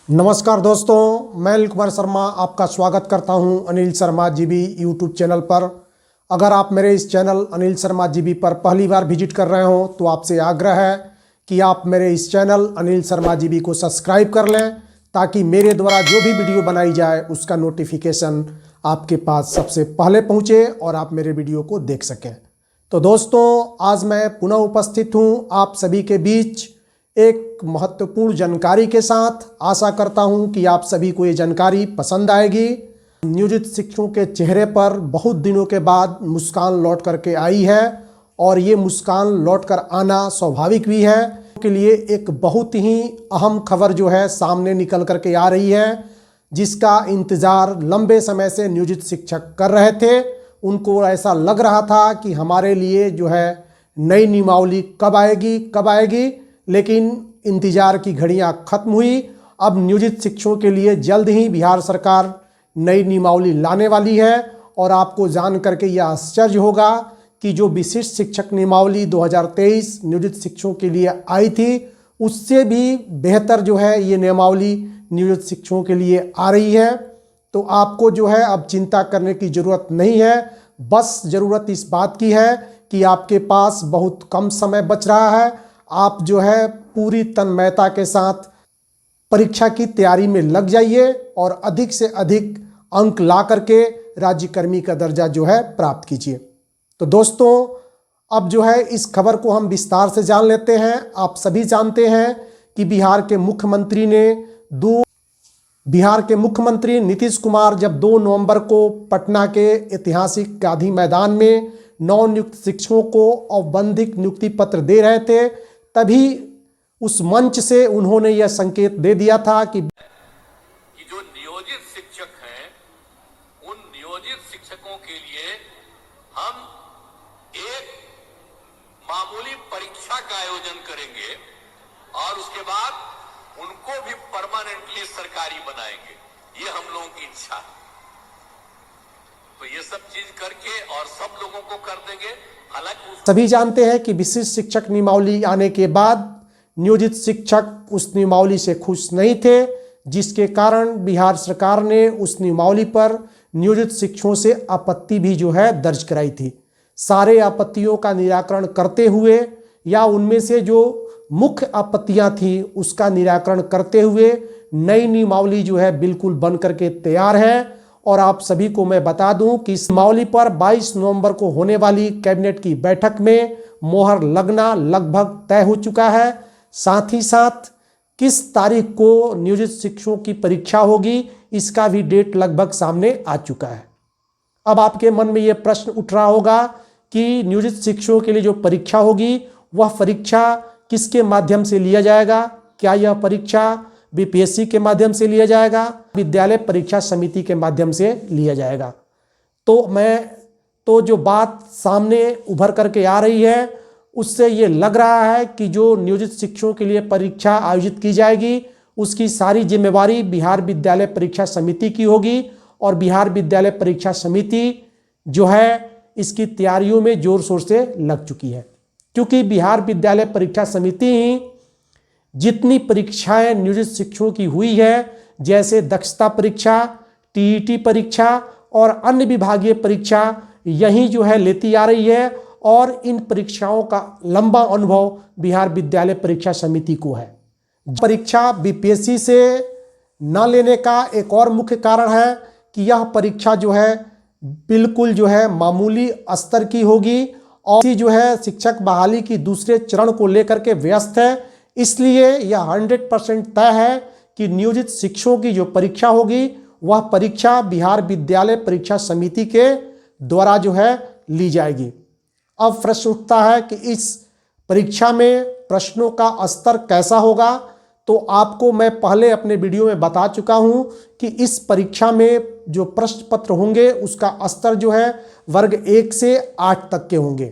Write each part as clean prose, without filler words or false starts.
नमस्कार दोस्तों, मैं अनिल कुमार शर्मा आपका स्वागत करता हूं Anil Sharma GB YouTube channel पर। अगर आप मेरे इस चैनल अनिल शर्मा जीबी पर पहली बार विजिट कर रहे हो तो आपसे आग्रह है कि आप मेरे इस चैनल अनिल शर्मा जीबी को सब्सक्राइब कर लें ताकि मेरे द्वारा जो भी वीडियो बनाई जाए उसका नोटिफिकेशन आपके पास सबसे पहले पहुँचे और आप मेरे वीडियो को देख सकें। तो दोस्तों, आज मैं पुनः उपस्थित हूँ आप सभी के बीच एक महत्वपूर्ण जानकारी के साथ। आशा करता हूं कि आप सभी को ये जानकारी पसंद आएगी। नियोजित शिक्षकों के चेहरे पर बहुत दिनों के बाद मुस्कान लौट करके आई है और ये मुस्कान लौट कर आना स्वाभाविक भी है। के लिए एक बहुत ही अहम खबर जो है सामने निकल करके आ रही है, जिसका इंतज़ार लंबे समय से नियोजित शिक्षक कर रहे थे। उनको ऐसा लग रहा था कि हमारे लिए जो है नई नियमावली कब आएगी, लेकिन इंतजार की घड़ियां खत्म हुई। अब नियोजित शिक्षकों के लिए जल्द ही बिहार सरकार नई नियमावली लाने वाली है और आपको जान करके यह आश्चर्य होगा कि जो विशिष्ट शिक्षक नियमावली 2023 नियोजित शिक्षकों के लिए आई थी, उससे भी बेहतर जो है ये नियमावली नियोजित शिक्षकों के लिए आ रही है। तो आपको जो है अब चिंता करने की ज़रूरत नहीं है। बस ज़रूरत इस बात की है कि आपके पास बहुत कम समय बच रहा है। आप जो है पूरी तन्मयता के साथ परीक्षा की तैयारी में लग जाइए और अधिक से अधिक अंक ला करके राज्यकर्मी का दर्जा जो है प्राप्त कीजिए। तो दोस्तों, अब जो है इस खबर को हम विस्तार से जान लेते हैं। आप सभी जानते हैं कि बिहार के मुख्यमंत्री नीतीश कुमार जब 2 नवंबर को पटना के ऐतिहासिक गांधी मैदान में नवनियुक्त शिक्षकों को औपबंधिक नियुक्ति पत्र दे रहे थे, तभी उस मंच से उन्होंने यह संकेत दे दिया था कि जो नियोजित शिक्षक हैं, उन नियोजित शिक्षकों के लिए हम एक मामूली परीक्षा का आयोजन करेंगे और उसके बाद उनको भी परमानेंटली सरकारी बनाएंगे। ये हम लोगों की इच्छा है। तो ये सब चीज करके और सब लोगों को कर देंगे। हालांकि सभी जानते हैं कि विशिष्ट शिक्षक नियमावली आने के बाद नियोजित शिक्षक उस नियमावली से खुश नहीं थे, जिसके कारण बिहार सरकार ने उस नियमावली पर नियोजित शिक्षकों से आपत्ति भी जो है दर्ज कराई थी। सारे आपत्तियों का निराकरण करते हुए या उनमें से जो मुख्य आपत्तियां थी उसका निराकरण करते हुए नई नियमावली जो है बिल्कुल बन करके तैयार है। और आप सभी को मैं बता दूं कि इस नियमावली पर 22 नवंबर को होने वाली कैबिनेट की बैठक में मोहर लगना लगभग तय हो चुका है। साथ ही साथ किस तारीख को नियोजित शिक्षकों की परीक्षा होगी, इसका भी डेट लगभग सामने आ चुका है। अब आपके मन में ये प्रश्न उठ रहा होगा कि नियोजित शिक्षकों के लिए जो परीक्षा होगी वह परीक्षा किसके माध्यम से लिया जाएगा? क्या यह परीक्षा बीपीएससी के माध्यम से लिया जाएगा, विद्यालय परीक्षा समिति के माध्यम से लिया जाएगा? तो जो बात सामने उभर करके आ रही है उससे ये लग रहा है कि जो नियोजित शिक्षकों के लिए परीक्षा आयोजित की जाएगी उसकी सारी जिम्मेवारी बिहार विद्यालय परीक्षा समिति की होगी। और बिहार विद्यालय परीक्षा समिति जो है इसकी तैयारियों में जोर शोर से लग चुकी है, क्योंकि बिहार विद्यालय परीक्षा समिति ही जितनी परीक्षाएं नियोजित शिक्षकों की हुई है, जैसे दक्षता परीक्षा, टीईटी परीक्षा और अन्य विभागीय परीक्षा, यही जो है लेती आ रही है और इन परीक्षाओं का लंबा अनुभव बिहार विद्यालय परीक्षा समिति को है। परीक्षा बीपीएससी से न लेने का एक और मुख्य कारण है कि यह परीक्षा जो है बिल्कुल जो है मामूली स्तर की होगी और जो है शिक्षक बहाली की दूसरे चरण को लेकर के व्यस्त है। इसलिए यह 100% तय है कि नियोजित शिक्षकों की जो परीक्षा होगी वह परीक्षा बिहार विद्यालय परीक्षा समिति के द्वारा जो है ली जाएगी। अब प्रश्न उठता है कि इस परीक्षा में प्रश्नों का स्तर कैसा होगा? तो आपको मैं पहले अपने वीडियो में बता चुका हूं कि इस परीक्षा में जो प्रश्न पत्र होंगे उसका स्तर जो है वर्ग 1 से 8 तक के होंगे,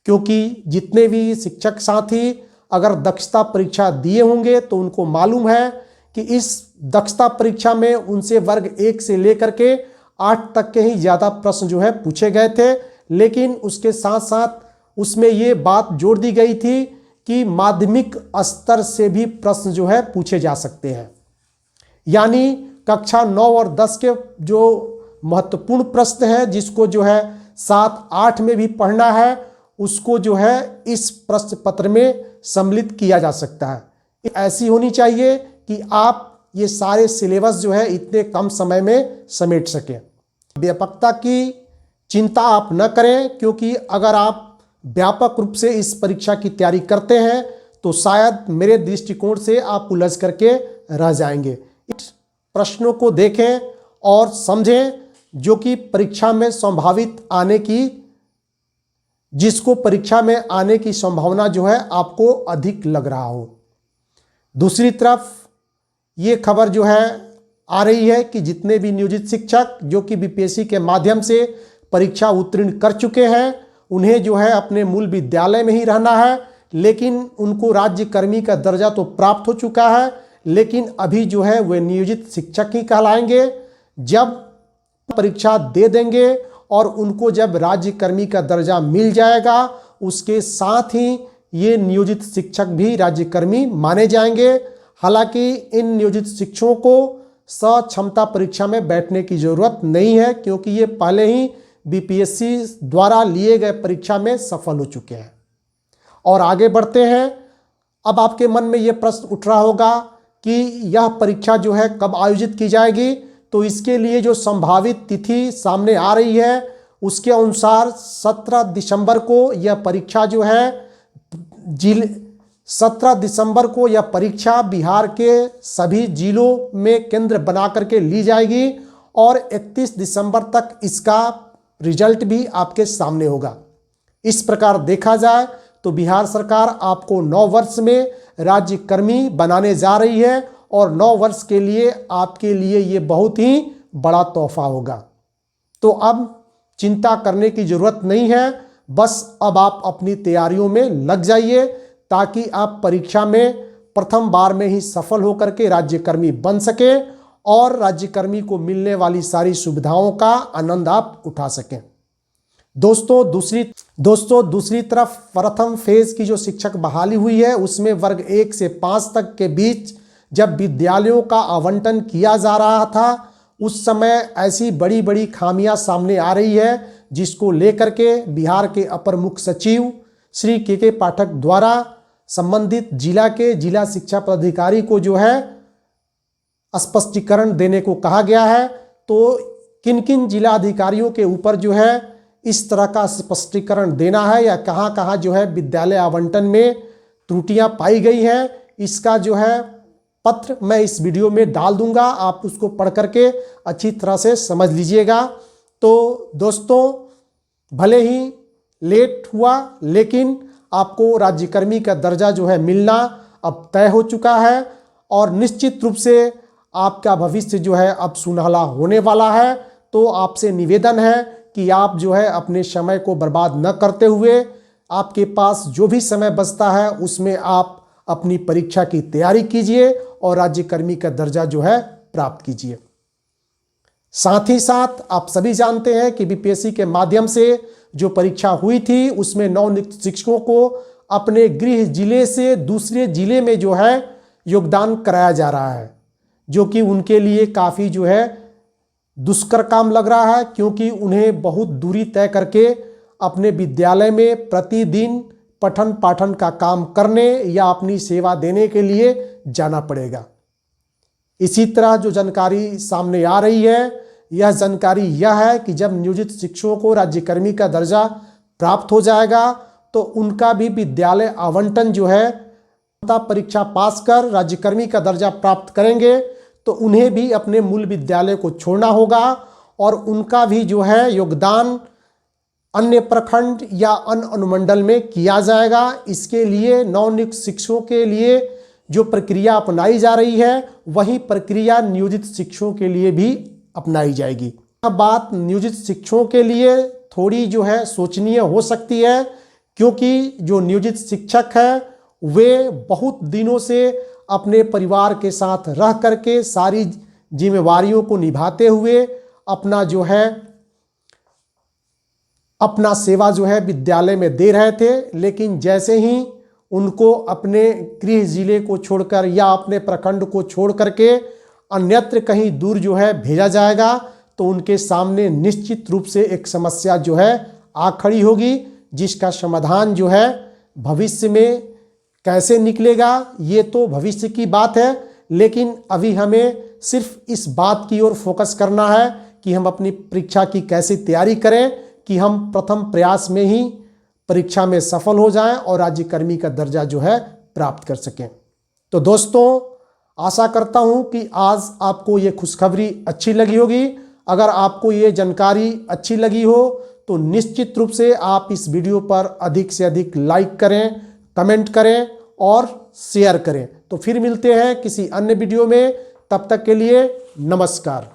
क्योंकि जितने भी शिक्षक साथी अगर दक्षता परीक्षा दिए होंगे तो उनको मालूम है कि इस दक्षता परीक्षा में उनसे वर्ग 1 से लेकर के 8 तक के ही ज़्यादा प्रश्न जो है पूछे गए थे। लेकिन उसके साथ साथ उसमें ये बात जोड़ दी गई थी कि माध्यमिक स्तर से भी प्रश्न जो है पूछे जा सकते हैं। यानी कक्षा 9 और 10 के जो महत्वपूर्ण प्रश्न है, जिसको जो है 7-8 में भी पढ़ना है, उसको जो है इस प्रश्न पत्र में सम्मिलित किया जा सकता है। ऐसी होनी चाहिए कि आप ये सारे सिलेबस जो है इतने कम समय में समेट सकें। व्यापकता की चिंता आप न करें, क्योंकि अगर आप व्यापक रूप से इस परीक्षा की तैयारी करते हैं तो शायद मेरे दृष्टिकोण से आप उलझ करके रह जाएंगे। इस प्रश्नों को देखें और समझें जो कि परीक्षा में संभावित आने की, जिसको परीक्षा में आने की संभावना जो है आपको अधिक लग रहा हो। दूसरी तरफ ये खबर जो है आ रही है कि जितने भी नियोजित शिक्षक जो कि बीपीएससी के माध्यम से परीक्षा उत्तीर्ण कर चुके हैं, उन्हें जो है अपने मूल विद्यालय में ही रहना है, लेकिन उनको राज्य कर्मी का दर्जा तो प्राप्त हो चुका है, लेकिन अभी जो है वे नियोजित शिक्षक ही कहलाएंगे। जब परीक्षा दे देंगे और उनको जब राज्य कर्मी का दर्जा मिल जाएगा, उसके साथ ही ये नियोजित शिक्षक भी राज्य कर्मी माने जाएंगे। हालांकि इन नियोजित शिक्षकों को सक्षमता परीक्षा में बैठने की जरूरत नहीं है, क्योंकि ये पहले ही बीपीएससी द्वारा लिए गए परीक्षा में सफल हो चुके हैं। और आगे बढ़ते हैं। अब आपके मन में ये प्रश्न उठ रहा होगा कि यह परीक्षा जो है कब आयोजित की जाएगी। तो इसके लिए जो संभावित तिथि सामने आ रही है, उसके अनुसार 17 दिसंबर को यह परीक्षा जो है 17 दिसंबर को यह परीक्षा बिहार के सभी जिलों में केंद्र बना करके ली जाएगी और 31 दिसंबर तक इसका रिजल्ट भी आपके सामने होगा। इस प्रकार देखा जाए तो बिहार सरकार आपको 9 वर्ष में राज्य कर्मी बनाने जा रही है और 9 वर्ष के लिए आपके लिए ये बहुत ही बड़ा तोहफा होगा। तो अब चिंता करने की जरूरत नहीं है, बस अब आप अपनी तैयारियों में लग जाइए ताकि आप परीक्षा में प्रथम बार में ही सफल होकर के राज्यकर्मी बन सके और राज्यकर्मी को मिलने वाली सारी सुविधाओं का आनंद आप उठा सकें। दोस्तों दूसरी तरफ प्रथम फेज की जो शिक्षक बहाली हुई है, उसमें वर्ग 1 से 5 तक के बीच जब विद्यालयों का आवंटन किया जा रहा था, उस समय ऐसी बड़ी बड़ी खामियां सामने आ रही है, जिसको लेकर के बिहार के अपर मुख्य सचिव श्री के पाठक द्वारा संबंधित जिला के जिला शिक्षा पदाधिकारी को जो है स्पष्टीकरण देने को कहा गया है। तो किन किन जिला अधिकारियों के ऊपर जो है इस तरह का स्पष्टीकरण देना है या कहाँ कहाँ जो है विद्यालय आवंटन में त्रुटियां पाई गई हैं, इसका जो है पत्र मैं इस वीडियो में डाल दूंगा, आप उसको पढ़ करके अच्छी तरह से समझ लीजिएगा। तो दोस्तों, भले ही लेट हुआ, लेकिन आपको राज्यकर्मी का दर्जा जो है मिलना अब तय हो चुका है और निश्चित रूप से आपका भविष्य जो है अब सुनहला होने वाला है। तो आपसे निवेदन है कि आप जो है अपने समय को बर्बाद न करते हुए, आपके पास जो भी समय बचता है उसमें आप अपनी परीक्षा की तैयारी कीजिए और राज्यकर्मी का दर्जा जो है प्राप्त कीजिए। साथ ही साथ आप सभी जानते हैं कि बीपीएससी के माध्यम से जो परीक्षा हुई थी, उसमें नवनियुक्त शिक्षकों को अपने गृह जिले से दूसरे जिले में जो है योगदान कराया जा रहा है, जो कि उनके लिए काफ़ी जो है दुष्कर काम लग रहा है, क्योंकि उन्हें बहुत दूरी तय करके अपने विद्यालय में प्रतिदिन पठन पाठन का काम करने या अपनी सेवा देने के लिए जाना पड़ेगा। इसी तरह जो जानकारी सामने आ रही है, यह जानकारी यह है कि जब नियोजित शिक्षकों को राज्यकर्मी का दर्जा प्राप्त हो जाएगा तो उनका भी विद्यालय आवंटन जो है परीक्षा पास कर राज्यकर्मी का दर्जा प्राप्त करेंगे तो उन्हें भी अपने मूल विद्यालय को छोड़ना होगा और उनका भी जो है योगदान अन्य प्रखंड या अन्य अनुमंडल में किया जाएगा। इसके लिए नवनियुक्त शिक्षकों के लिए जो प्रक्रिया अपनाई जा रही है, वही प्रक्रिया नियोजित शिक्षकों के लिए भी अपनाई जाएगी। यह बात नियोजित शिक्षकों के लिए थोड़ी जो है सोचनीय हो सकती है, क्योंकि जो नियोजित शिक्षक है वे बहुत दिनों से अपने परिवार के साथ रह करके सारी जिम्मेवारियों को निभाते हुए अपना सेवा जो है विद्यालय में दे रहे थे, लेकिन जैसे ही उनको अपने गृह जिले को छोड़कर या अपने प्रखंड को छोड़ करके अन्यत्र कहीं दूर जो है भेजा जाएगा तो उनके सामने निश्चित रूप से एक समस्या जो है आ खड़ी होगी, जिसका समाधान जो है भविष्य में कैसे निकलेगा ये तो भविष्य की बात है। लेकिन अभी हमें सिर्फ इस बात की ओर फोकस करना है कि हम अपनी परीक्षा की कैसे तैयारी करें कि हम प्रथम प्रयास में ही परीक्षा में सफल हो जाएं और राज्यकर्मी का दर्जा जो है प्राप्त कर सकें। तो दोस्तों, आशा करता हूं कि आज आपको ये खुशखबरी अच्छी लगी होगी। अगर आपको ये जानकारी अच्छी लगी हो तो निश्चित रूप से आप इस वीडियो पर अधिक से अधिक लाइक करें, कमेंट करें और शेयर करें। तो फिर मिलते हैं किसी अन्य वीडियो में, तब तक के लिए नमस्कार।